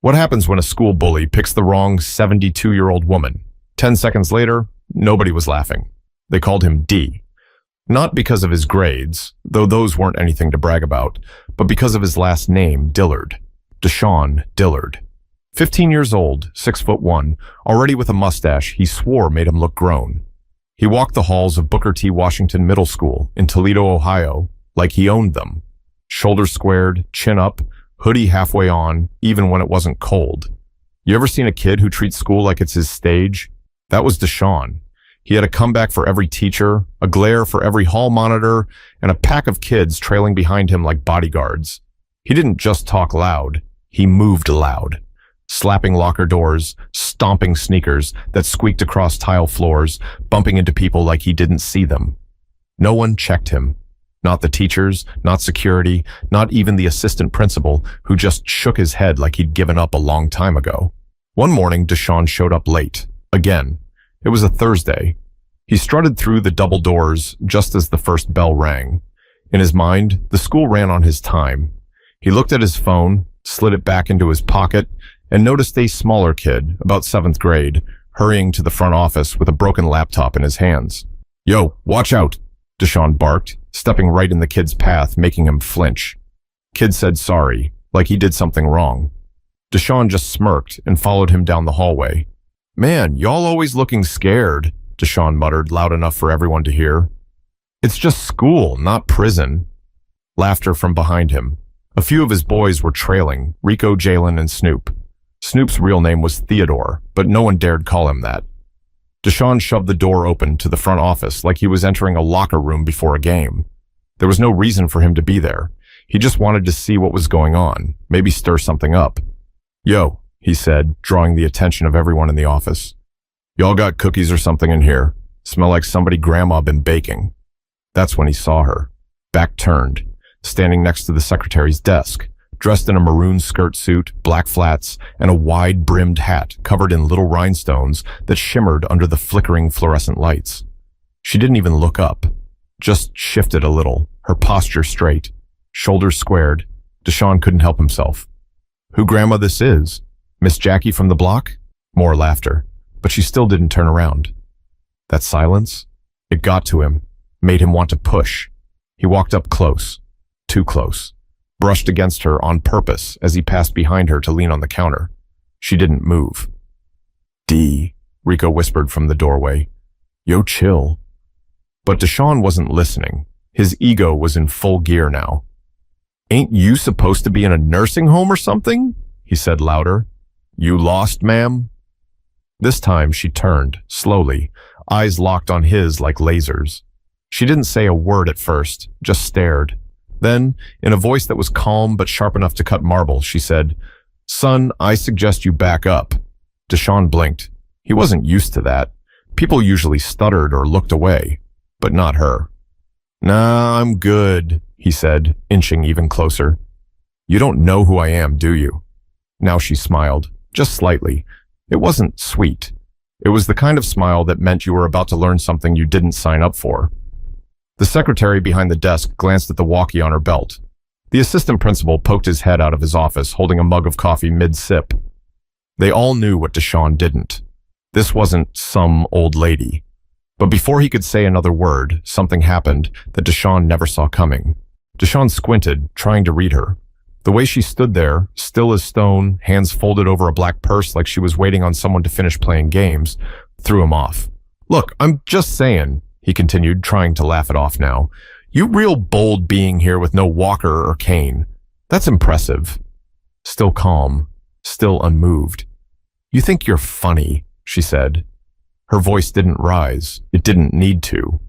What happens when a school bully picks the wrong 72-year-old woman? 10 seconds later, nobody was laughing. They called him D. Not because of his grades, though those weren't anything to brag about, but because of his last name, Dillard. Deshawn Dillard. 15 years old, 6'1", already with a mustache he swore made him look grown. He walked the halls of Booker T. Washington Middle School in Toledo, Ohio, like he owned them. Shoulders squared, chin up, hoodie halfway on, even when it wasn't cold. You ever seen a kid who treats school like it's his stage? That was Deshawn. He had a comeback for every teacher, a glare for every hall monitor, and a pack of kids trailing behind him like bodyguards. He didn't just talk loud, he moved loud. Slapping locker doors, stomping sneakers that squeaked across tile floors, bumping into people like he didn't see them. No one checked him. Not the teachers, not security, not even the assistant principal, who just shook his head like he'd given up a long time ago. One morning, Deshawn showed up late. Again. It was a Thursday. He strutted through the double doors just as the first bell rang. In his mind, the school ran on his time. He looked at his phone, slid it back into his pocket, and noticed a smaller kid, about 7th grade, hurrying to the front office with a broken laptop in his hands. "Yo, watch out," Deshawn barked, stepping right in the kid's path, making him flinch. Kid said sorry, like he did something wrong. Deshawn just smirked and followed him down the hallway. "Man, y'all always looking scared," Deshawn muttered loud enough for everyone to hear. "It's just school, not prison." Laughter from behind him. A few of his boys were trailing, Rico, Jalen, and Snoop. Snoop's real name was Theodore, but no one dared call him that. Deshawn shoved the door open to the front office like he was entering a locker room before a game. There was no reason for him to be there. He just wanted to see what was going on, maybe stir something up. "Yo," he said, drawing the attention of everyone in the office. "Y'all got cookies or something in here? Smell like somebody grandma been baking." That's when he saw her, back turned, standing next to the secretary's desk, dressed in a maroon skirt suit, black flats, and a wide-brimmed hat covered in little rhinestones that shimmered under the flickering fluorescent lights. She didn't even look up, just shifted a little, her posture straight, shoulders squared. Deshawn couldn't help himself. "Who grandma this is? Miss Jackie from the block?" More laughter, but she still didn't turn around. That silence, it got to him, made him want to push. He walked up close, too close, brushed against her on purpose as he passed behind her to lean on the counter. She didn't move. "D," Rico whispered from the doorway. "Yo, chill." But Deshawn wasn't listening. His ego was in full gear now. "Ain't you supposed to be in a nursing home or something?" he said louder. "You lost, ma'am?" This time she turned, slowly, eyes locked on his like lasers. She didn't say a word at first, just stared. Then, in a voice that was calm but sharp enough to cut marble, she said, "Son, I suggest you back up." Deshawn blinked. He wasn't used to that. People usually stuttered or looked away, but not her. "Nah, I'm good," he said, inching even closer. "You don't know who I am, do you?" Now she smiled, just slightly. It wasn't sweet. It was the kind of smile that meant you were about to learn something you didn't sign up for. The secretary behind the desk glanced at the walkie on her belt. The assistant principal poked his head out of his office, holding a mug of coffee mid-sip. They all knew what Deshawn didn't. This wasn't some old lady. But before he could say another word, something happened that Deshawn never saw coming. Deshawn squinted, trying to read her. The way she stood there, still as stone, hands folded over a black purse like she was waiting on someone to finish playing games, threw him off. "Look, I'm just saying," he continued, trying to laugh it off now. "You real bold being here with no walker or cane. That's impressive." Still calm, still unmoved. "You think you're funny," she said. Her voice didn't rise. It didn't need to.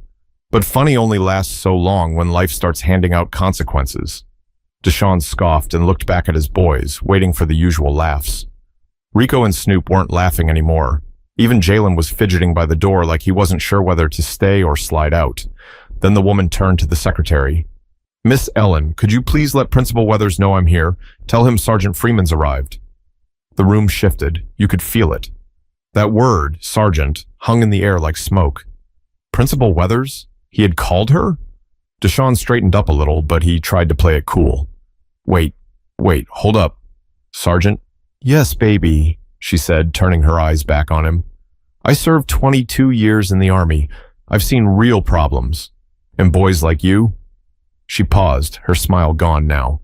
But funny only lasts so long when life starts handing out consequences. Deshawn scoffed and looked back at his boys, waiting for the usual laughs. Rico and Snoop weren't laughing anymore. Even Jalen was fidgeting by the door like he wasn't sure whether to stay or slide out. Then the woman turned to the secretary. "Miss Ellen, could you please let Principal Weathers know I'm here? Tell him Sergeant Freeman's arrived." The room shifted. You could feel it. That word, sergeant, hung in the air like smoke. Principal Weathers? He had called her? Deshawn straightened up a little, but he tried to play it cool. Wait, hold up. Sergeant? Yes, baby, she said, turning her eyes back on him. I served 22 years in the army. I've seen real problems. And boys like you? She paused, her smile gone now.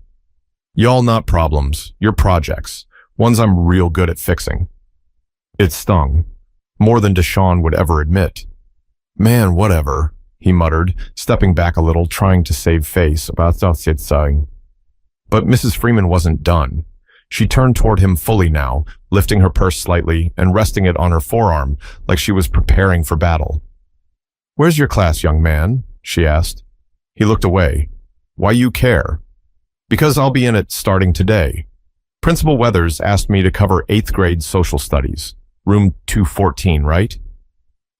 Y'all not problems, you're projects, ones I'm real good at fixing. It stung, more than Deshawn would ever admit. Man, whatever, he muttered, stepping back a little, trying to save face. But Mrs. Freeman wasn't done. She turned toward him fully now, lifting her purse slightly and resting it on her forearm like she was preparing for battle. Where's your class, young man? She asked. He looked away. Why you care? Because I'll be in it starting today. Principal Weathers asked me to cover 8th grade social studies. Room 214, right?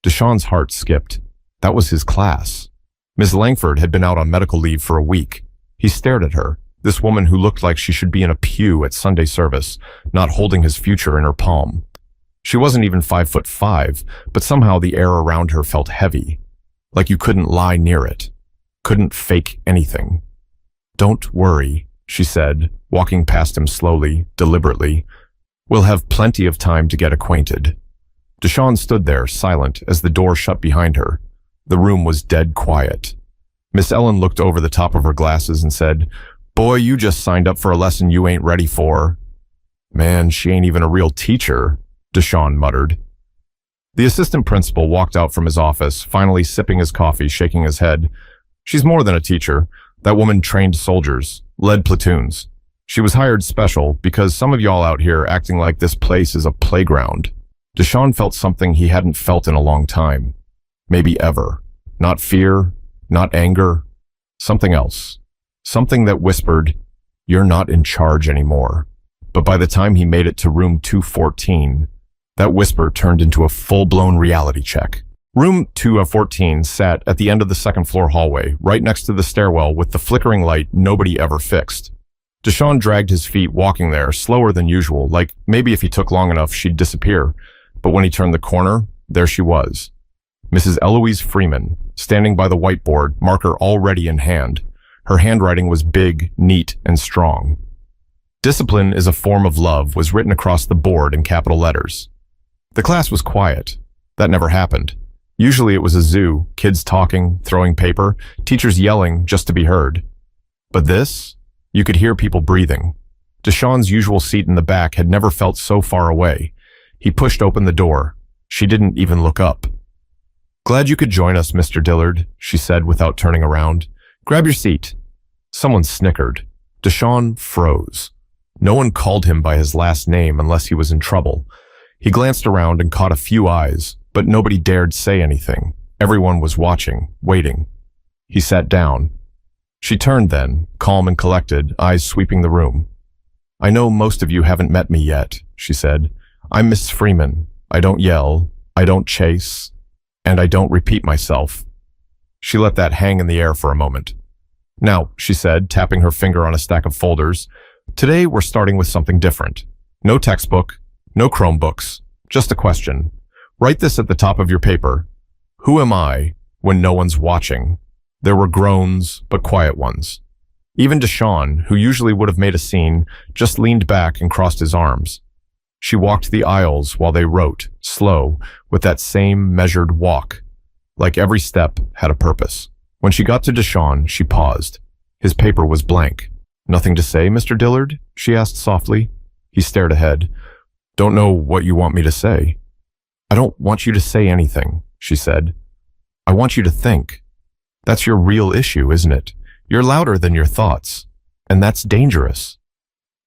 Deshawn's heart skipped. That was his class. Ms. Langford had been out on medical leave for a week. He stared at her, this woman who looked like she should be in a pew at Sunday service, not holding his future in her palm. She wasn't even 5'5", but somehow the air around her felt heavy, like you couldn't lie near it, couldn't fake anything. Don't worry, she said, walking past him slowly, deliberately. We'll have plenty of time to get acquainted. Deshawn stood there, silent, as the door shut behind her. The room was dead quiet. Miss Ellen looked over the top of her glasses and said, Boy, you just signed up for a lesson you ain't ready for. Man, she ain't even a real teacher, Deshawn muttered. The assistant principal walked out from his office, finally sipping his coffee, shaking his head. She's more than a teacher. That woman trained soldiers, led platoons. She was hired special because some of y'all out here acting like this place is a playground. Deshawn felt something he hadn't felt in a long time. Maybe ever. Not fear, not anger. Something else. Something that whispered, you're not in charge anymore. But by the time he made it to room 214, that whisper turned into a full-blown reality check. Room 214 sat at the end of the second-floor hallway, right next to the stairwell with the flickering light nobody ever fixed. Deshawn dragged his feet walking there, slower than usual, like maybe if he took long enough she'd disappear. But when he turned the corner, there she was. Mrs. Eloise Freeman, standing by the whiteboard, marker already in hand. Her handwriting was big, neat, and strong. Discipline is a form of love was written across the board in capital letters. The class was quiet. That never happened. Usually it was a zoo, kids talking, throwing paper, teachers yelling just to be heard. But this? You could hear people breathing. Deshawn's usual seat in the back had never felt so far away. He pushed open the door. She didn't even look up. Glad you could join us, Mr. Dillard, she said without turning around. Grab your seat. Someone snickered. Deshawn froze. No one called him by his last name unless he was in trouble. He glanced around and caught a few eyes, but nobody dared say anything. Everyone was watching, waiting. He sat down. She turned then, calm and collected, eyes sweeping the room. I know most of you haven't met me yet, she said. I'm Miss Freeman. I don't yell, I don't chase, and I don't repeat myself. She let that hang in the air for a moment. Now, she said, tapping her finger on a stack of folders, today we're starting with something different. No textbook, no Chromebooks, just a question. Write this at the top of your paper. Who am I when no one's watching? There were groans, but quiet ones. Even Deshawn, who usually would have made a scene, just leaned back and crossed his arms. She walked the aisles while they wrote, slow, with that same measured walk, like every step had a purpose. When she got to Deshawn, she paused. His paper was blank. Nothing to say, Mr. Dillard? She asked softly. He stared ahead. Don't know what you want me to say. I don't want you to say anything, she said. I want you to think. That's your real issue, isn't it? You're louder than your thoughts, and that's dangerous.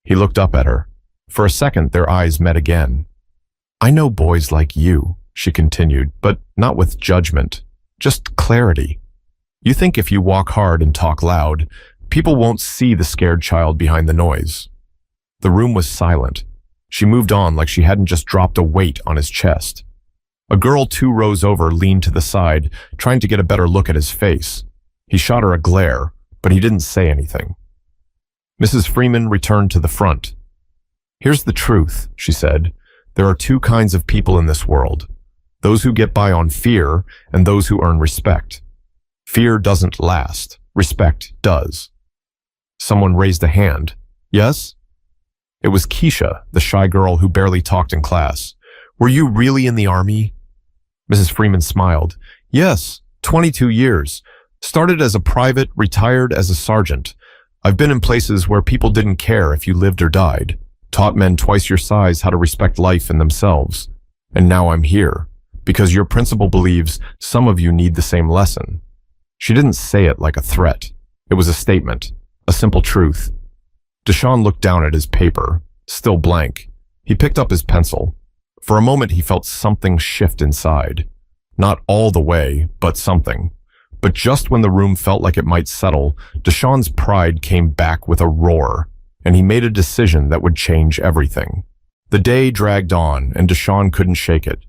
He looked up at her. For a second, their eyes met again. I know boys like you, she continued, but not with judgment, just clarity. You think if you walk hard and talk loud, people won't see the scared child behind the noise. The room was silent. She moved on like she hadn't just dropped a weight on his chest. A girl 2 rows over leaned to the side, trying to get a better look at his face. He shot her a glare, but he didn't say anything. Mrs. Freeman returned to the front. Here's the truth, she said. There are 2 kinds of people in this world. Those who get by on fear and those who earn respect. Fear doesn't last. Respect does. Someone raised a hand. Yes? It was Keisha, the shy girl who barely talked in class. "Were you really in the army?" Mrs. Freeman smiled. "Yes, 22 years. Started as a private, retired as a sergeant. I've been in places where people didn't care if you lived or died. Taught men twice your size how to respect life and themselves. And now I'm here, because your principal believes some of you need the same lesson." She didn't say it like a threat. It was a statement, a simple truth. Deshawn looked down at his paper, still blank. He picked up his pencil. For a moment he felt something shift inside. Not all the way, but something. But just when the room felt like it might settle, Deshawn's pride came back with a roar, and he made a decision that would change everything. The day dragged on, and Deshawn couldn't shake it.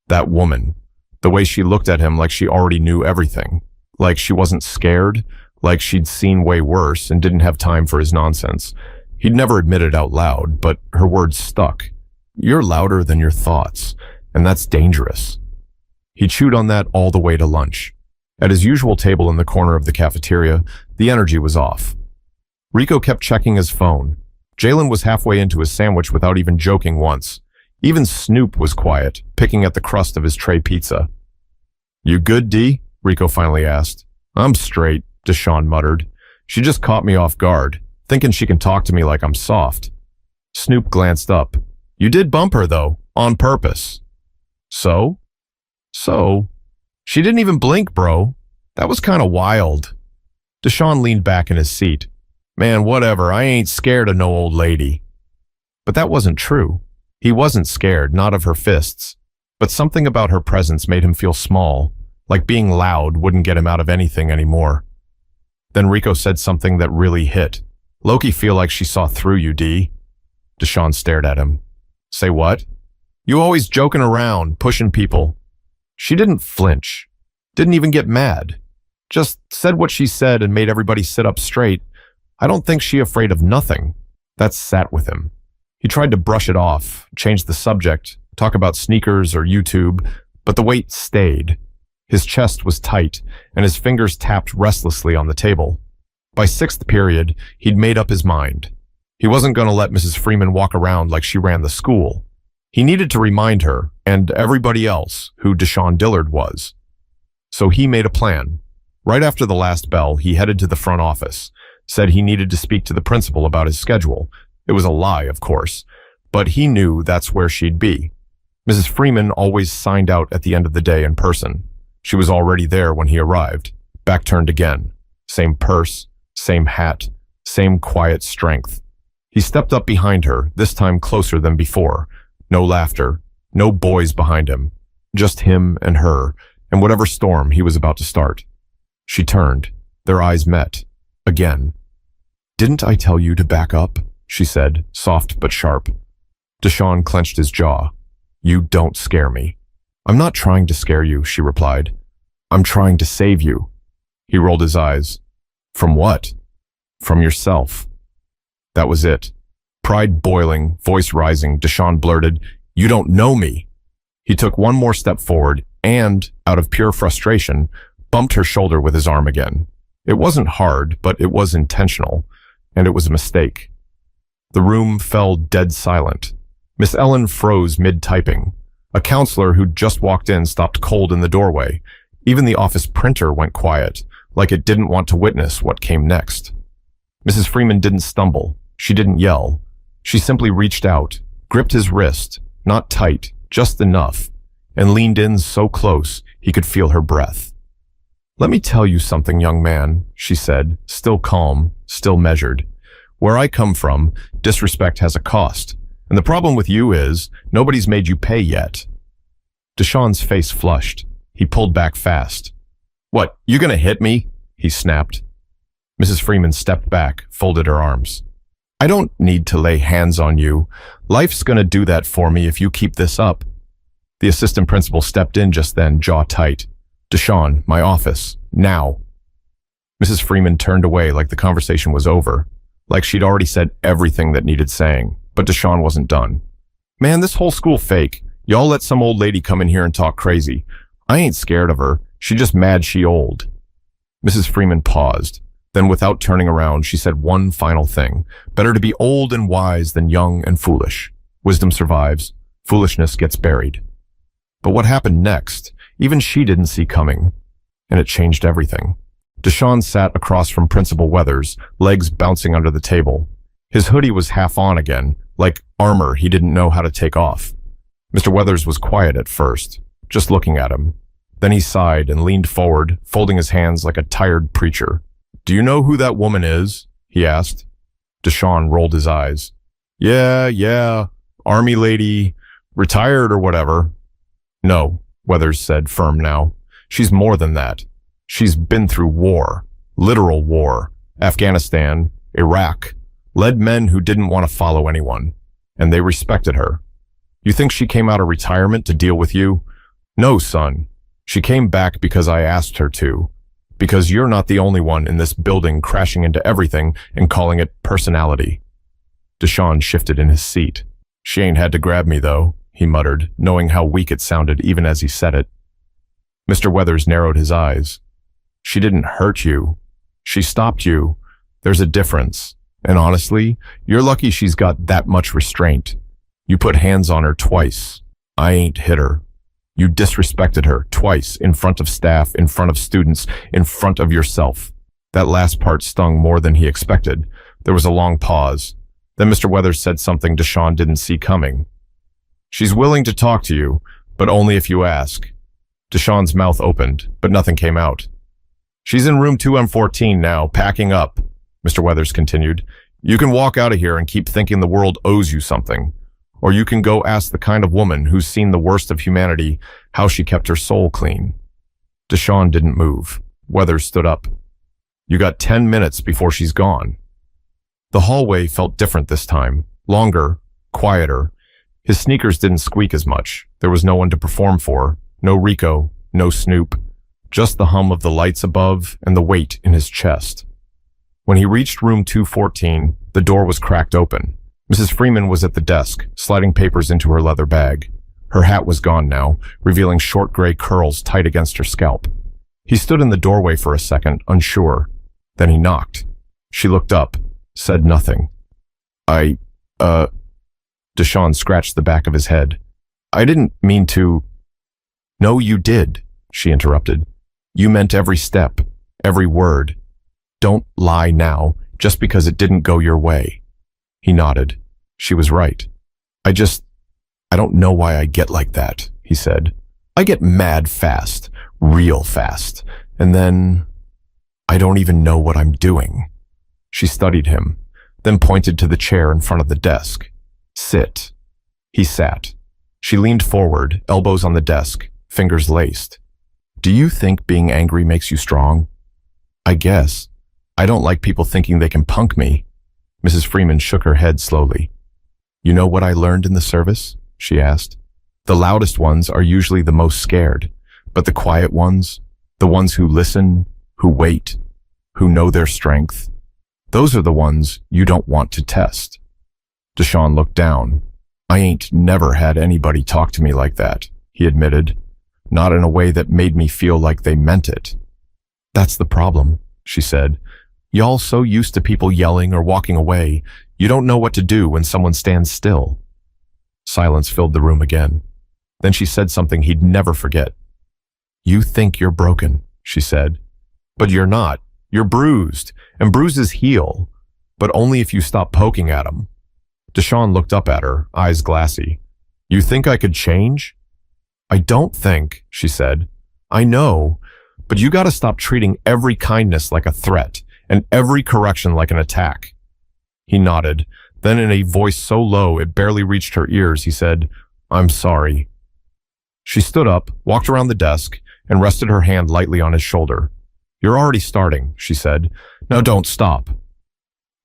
That woman, the way she looked at him like she already knew everything, like she wasn't scared, like she'd seen way worse and didn't have time for his nonsense. He'd never admit it out loud, but her words stuck. "You're louder than your thoughts, and that's dangerous." He chewed on that all the way to lunch. At his usual table in the corner of the cafeteria, the energy was off. Rico kept checking his phone. Jalen was halfway into his sandwich without even joking once. Even Snoop was quiet, picking at the crust of his tray pizza. "You good, D?" Rico finally asked. "I'm straight," Deshawn muttered. "She just caught me off guard, thinking she can talk to me like I'm soft." Snoop glanced up. "You did bump her, though, on purpose." "So?" "So? She didn't even blink, bro. That was kind of wild." Deshawn leaned back in his seat. "Man, whatever, I ain't scared of no old lady." But that wasn't true. He wasn't scared, not of her fists. But something about her presence made him feel small, like being loud wouldn't get him out of anything anymore. Then Rico said something that really hit. "Loki feel like she saw through you, D." Deshawn stared at him. "Say what?" "You always joking around, pushing people." She didn't flinch, didn't even get mad. Just said what she said and made everybody sit up straight. I don't think she afraid of nothing. That sat with him. He tried to brush it off, change the subject, talk about sneakers or YouTube, but the weight stayed. His chest was tight, and his fingers tapped restlessly on the table. By sixth period, he'd made up his mind. He wasn't going to let Mrs. Freeman walk around like she ran the school. He needed to remind her, and everybody else, who Deshawn Dillard was. So he made a plan. Right after the last bell, he headed to the front office, said he needed to speak to the principal about his schedule. It was a lie, of course, but he knew that's where she'd be. Mrs. Freeman always signed out at the end of the day in person. She was already there when he arrived, back turned again. Same purse, same hat, same quiet strength. He stepped up behind her, this time closer than before. No laughter, no boys behind him, just him and her, and whatever storm he was about to start. She turned. Their eyes met. Again. "Didn't I tell you to back up?" she said, soft but sharp. Deshawn clenched his jaw. "You don't scare me." "I'm not trying to scare you," she replied. "I'm trying to save you." He rolled his eyes. "From what?" "From yourself." That was it. Pride boiling, voice rising, Deshawn blurted, "You don't know me." He took one more step forward and, out of pure frustration, bumped her shoulder with his arm again. It wasn't hard, but it was intentional, and it was a mistake. The room fell dead silent. Miss Ellen froze mid-typing. A counselor who'd just walked in stopped cold in the doorway. Even the office printer went quiet, like it didn't want to witness what came next. Mrs. Freeman didn't stumble. She didn't yell. She simply reached out, gripped his wrist, not tight, just enough, and leaned in so close he could feel her breath. "Let me tell you something, young man," she said, still calm, still measured. "Where I come from, disrespect has a cost, and the problem with you is nobody's made you pay yet." Deshawn's face flushed. He pulled back fast. "What, you gonna hit me?" he snapped. Mrs. Freeman stepped back, folded her arms. "I don't need to lay hands on you. Life's gonna do that for me if you keep this up." The assistant principal stepped in just then, jaw tight. "Deshawn, my office, now." Mrs. Freeman turned away like the conversation was over, like she'd already said everything that needed saying, but Deshawn wasn't done. "Man, this whole school fake. Y'all let some old lady come in here and talk crazy. I ain't scared of her. She just mad she old." Mrs. Freeman paused. Then without turning around, she said one final thing. Better to be old and wise than young and foolish. Wisdom survives. Foolishness gets buried. But what happened next, even she didn't see coming. And it changed everything. Deshawn sat across from Principal Weathers, legs bouncing under the table. His hoodie was half on again, like armor he didn't know how to take off. Mr. Weathers was quiet at first, just looking at him. Then he sighed and leaned forward, folding his hands like a tired preacher. "Do you know who that woman is?" he asked. Deshawn rolled his eyes. Yeah, army lady, retired or whatever." "No," Weathers said, firm now. "She's more than that. She's been through war, literal war, Afghanistan, Iraq, led men who didn't want to follow anyone, and they respected her. You think she came out of retirement to deal with you? No, son. She came back because I asked her to. Because you're not the only one in this building crashing into everything and calling it personality." Deshawn shifted in his seat. "She ain't had to grab me, though," he muttered, knowing how weak it sounded even as he said it. Mr. Weathers narrowed his eyes. "She didn't hurt you. She stopped you. There's a difference. And honestly, you're lucky she's got that much restraint. You put hands on her twice. I ain't hit her. You disrespected her twice, in front of staff, in front of students, in front of yourself." That last part stung more than he expected. There was a long pause. Then Mr. Weathers said something Deshawn didn't see coming. "She's willing to talk to you, but only if you ask." Deshawn's mouth opened, but nothing came out. "She's in room 2M14 now, packing up," Mr. Weathers continued. "You can walk out of here and keep thinking the world owes you something. Or you can go ask the kind of woman who's seen the worst of humanity how she kept her soul clean." Deshawn didn't move. Weathers stood up. "You got 10 minutes before she's gone." The hallway felt different this time. Longer, quieter. His sneakers didn't squeak as much. There was no one to perform for. No Rico, no Snoop. Just the hum of the lights above and the weight in his chest. When he reached room 214, the door was cracked open. Mrs. Freeman was at the desk, sliding papers into her leather bag. Her hat was gone now, revealing short gray curls tight against her scalp. He stood in the doorway for a second, unsure. Then he knocked. She looked up, said nothing. Deshawn scratched the back of his head. "I didn't mean to." "No, you did," she interrupted. "You meant every step, every word. Don't lie now, just because it didn't go your way." He nodded. She was right. I don't know why I get like that," he said. "I get mad fast, real fast, and then I don't even know what I'm doing." She studied him, then pointed to the chair in front of the desk. "Sit." He sat. She leaned forward, elbows on the desk, fingers laced. "Do you think being angry makes you strong?" "I guess. I don't like people thinking they can punk me." Mrs. Freeman shook her head slowly. "You know what I learned in the service?" she asked. "The loudest ones are usually the most scared, but the quiet ones, the ones who listen, who wait, who know their strength, those are the ones you don't want to test." Deshawn looked down. "I ain't never had anybody talk to me like that," he admitted. "Not in a way that made me feel like they meant it." "That's the problem," she said. "Y'all so used to people yelling or walking away, you don't know what to do when someone stands still." Silence filled the room again. Then she said something he'd never forget. "You think you're broken," she said. "But you're not. You're bruised, and bruises heal, but only if you stop poking at them." Deshawn looked up at her, eyes glassy. "You think I could change?" "I don't think," she said. "I know, but you gotta stop treating every kindness like a threat and every correction like an attack." He nodded. Then in a voice so low it barely reached her ears, he said, "I'm sorry." She stood up, walked around the desk, and rested her hand lightly on his shoulder. "You're already starting," she said. "Now don't stop."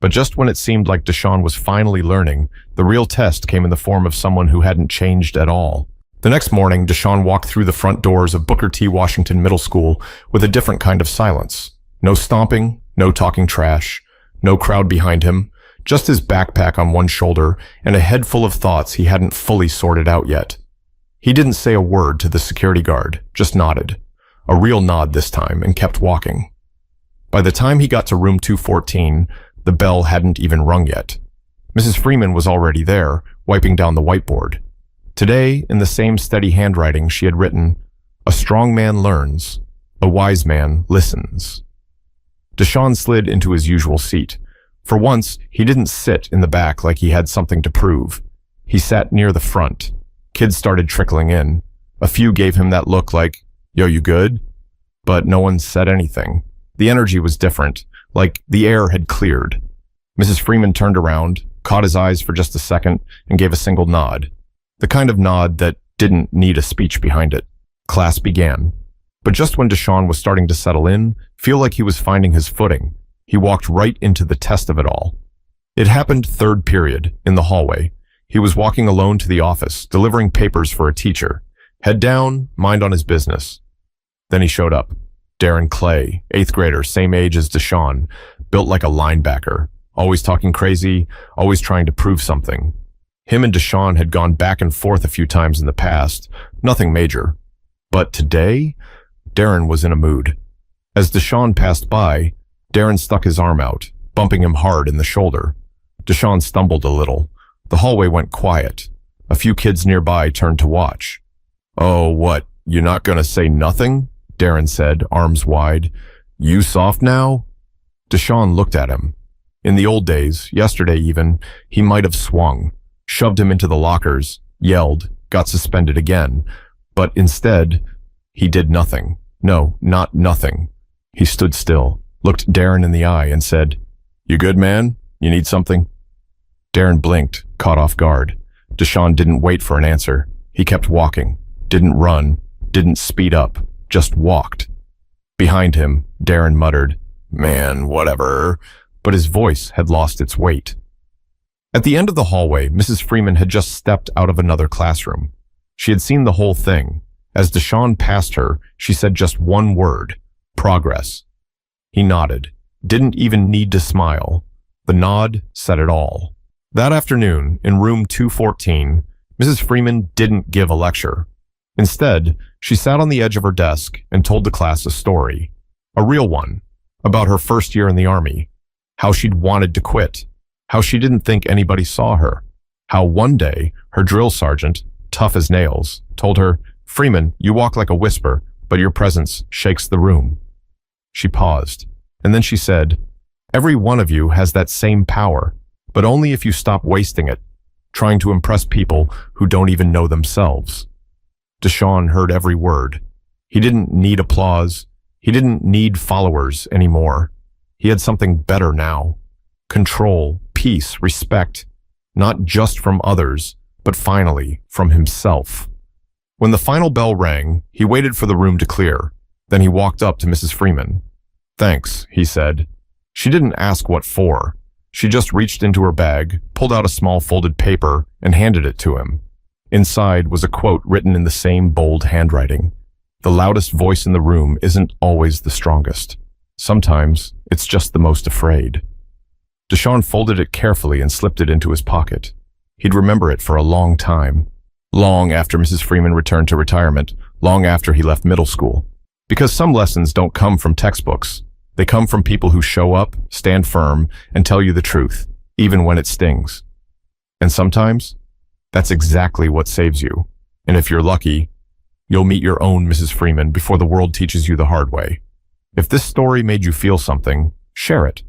But just when it seemed like Deshawn was finally learning, the real test came in the form of someone who hadn't changed at all. The next morning, Deshawn walked through the front doors of Booker T. Washington Middle School with a different kind of silence. No stomping, no talking trash, no crowd behind him, just his backpack on one shoulder and a head full of thoughts he hadn't fully sorted out yet. He didn't say a word to the security guard, just nodded. A real nod this time, and kept walking. By the time he got to room 214, the bell hadn't even rung yet. Mrs. Freeman was already there, wiping down the whiteboard. Today, in the same steady handwriting, she had written, "A strong man learns, a wise man listens." Deshawn slid into his usual seat. For once, he didn't sit in the back like he had something to prove. He sat near the front. Kids started trickling in. A few gave him that look like, "Yo, you good?" But no one said anything. The energy was different, like the air had cleared. Mrs. Freeman turned around, caught his eyes for just a second, and gave a single nod. The kind of nod that didn't need a speech behind it. Class began. But just when Deshawn was starting to settle in, feel like he was finding his footing, he walked right into the test of it all. It happened third period, in the hallway. He was walking alone to the office, delivering papers for a teacher. Head down, mind on his business. Then he showed up. Darren Clay, 8th grader, same age as Deshawn, built like a linebacker, always talking crazy, always trying to prove something. Him and Deshawn had gone back and forth a few times in the past, nothing major. But today, Darren was in a mood. As Deshawn passed by, Darren stuck his arm out, bumping him hard in the shoulder. Deshawn stumbled a little. The hallway went quiet. A few kids nearby turned to watch. "Oh, what, you not gonna say nothing?" Darren said, arms wide. "You soft now?" Deshawn looked at him. In the old days, yesterday even, he might have swung, shoved him into the lockers, yelled, got suspended again. But instead, he did nothing. No, not nothing. He stood still, looked Darren in the eye and said, "You good, man? You need something?" Darren blinked, caught off guard. Deshawn didn't wait for an answer. He kept walking, didn't run, didn't speed up, just walked. Behind him, Darren muttered, "Man, whatever," but his voice had lost its weight. At the end of the hallway, Mrs. Freeman had just stepped out of another classroom. She had seen the whole thing. As Deshawn passed her, she said just one word, "Progress." He nodded, didn't even need to smile. The nod said it all. That afternoon, in room 214, Mrs. Freeman didn't give a lecture. Instead, she sat on the edge of her desk and told the class a story, a real one, about her first year in the Army, how she'd wanted to quit, how she didn't think anybody saw her, how one day her drill sergeant, tough as nails, told her, "Freeman, you walk like a whisper, but your presence shakes the room." She paused, and then she said, "Every one of you has that same power, but only if you stop wasting it, trying to impress people who don't even know themselves." Deshawn heard every word. He didn't need applause. He didn't need followers anymore. He had something better now. Control, peace, respect, not just from others, but finally from himself. When the final bell rang, he waited for the room to clear. Then he walked up to Mrs. Freeman. "Thanks," he said. She didn't ask what for. She just reached into her bag, pulled out a small folded paper, and handed it to him. Inside was a quote written in the same bold handwriting. "The loudest voice in the room isn't always the strongest. Sometimes it's just the most afraid." Deshawn folded it carefully and slipped it into his pocket. He'd remember it for a long time. Long after Mrs. Freeman returned to retirement, long after he left middle school. Because some lessons don't come from textbooks. They come from people who show up, stand firm, and tell you the truth, even when it stings. And sometimes, that's exactly what saves you. And if you're lucky, you'll meet your own Mrs. Freeman before the world teaches you the hard way. If this story made you feel something, share it.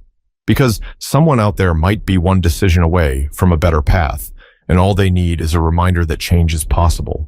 Because someone out there might be one decision away from a better path, and all they need is a reminder that change is possible.